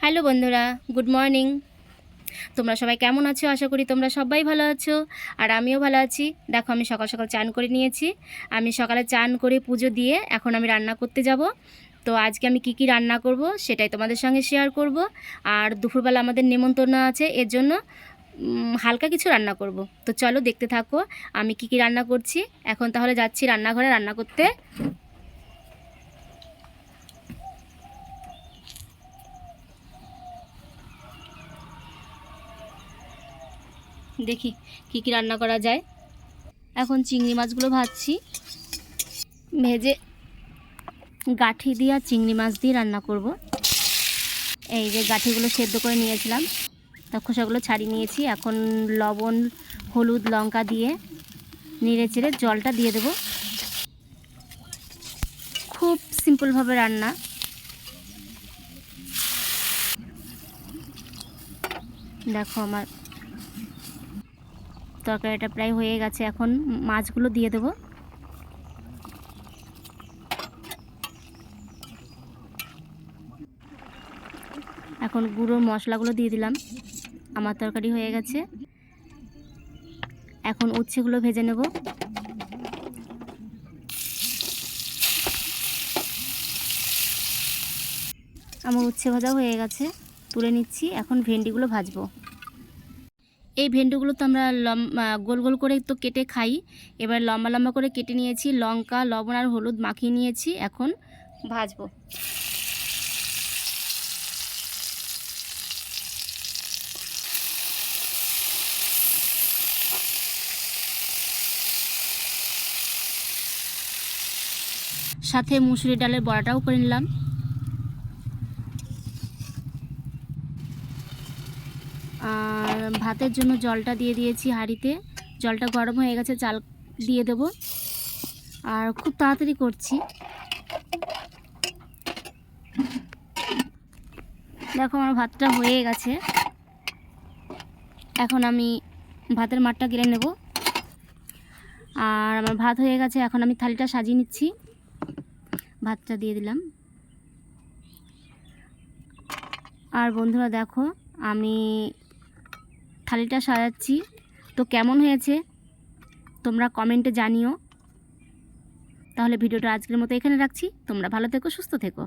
Hello বন্ধুরা, good morning. তোমরা সবাই কেমন আছো? আশা করি তোমরা সবাই ভালো আছো, আর আমিও ভালো আছি। দেখো, আমি সকাল সকাল চান করে নিয়েছি। আমি সকালে চান করে পুজো দিয়ে এখন আমি রান্না করতে যাব। তো আজকে আমি কি কি রান্না করব সেটাই তোমাদের সঙ্গে শেয়ার করব। আর দুপুরবেলা আমাদের নেমন্তন্ন আছে, এর জন্য হালকা কিছু রান্না করব। তো চলো দেখতে থাকো আমি কি কি রান্না করছি। এখন তাহলে যাচ্ছি রান্নাঘরে রান্না করতে। দেখি কি কি রান্না করা যায়। এখন চিংড়ি মাছগুলো ভাজছি, ভেজে গাঠি দিয়ে আর চিংড়ি মাছ দিয়ে রান্না করব। এই যে গাঠিগুলো সেদ্ধ করে নিয়েছিলাম, তা খোসাগুলো ছাড়িয়ে নিয়েছি। এখন লবণ, হলুদ, লঙ্কা দিয়ে নেড়ে চেড়ে জলটা দিয়ে দেব। খুব সিম্পলভাবে রান্না। দেখো, আমার তরকারিটা প্রায় হয়ে গেছে। এখন মাছগুলো দিয়ে দেব। এখন গুঁড়ো মশলাগুলো দিয়ে দিলাম। আমার তরকারি হয়ে গেছে। এখন উচ্ছেগুলো ভেজে নেব। আমার উচ্ছে ভাজা হয়ে গেছে, তুলে নিচ্ছি। এখন ভেন্ডিগুলো ভাজবো। এই ভেন্ডিগুলো তো আমরা গোল গোল করে তো কেটে খাই। এবার লম্বা লম্বা করে কেটে নিয়েছি, লঙ্কা, লবণ আর হলুদ মাখিয়ে নিয়েছি। এখন ভাজবো। সাথে মুসুরি ডালের বড়াটাও করে নিলাম। আর ভাতের জন্য জলটা দিয়ে দিয়েছি হাঁড়িতে। জলটা গরম হয়ে গেছে, চাল দিয়ে দেব। আর খুব তাড়াতাড়ি করছি। দেখো, আমার ভাতটা হয়ে গেছে। এখন আমি ভাতের মাঠটা গেলে নেব। আর আমার ভাত হয়ে গেছে, এখন আমি থালিটা সাজিয়ে নিচ্ছি। ভাতটা দিয়ে দিলাম। আর বন্ধুরা দেখো, আমি থালিটা সাজাচ্ছি। তো কেমন হয়েছে তোমরা কমেন্টে জানিও। তাহলে ভিডিওটা আজকের মতো এখানে রাখছি। তোমরা ভালো থেকো, সুস্থ থেকো।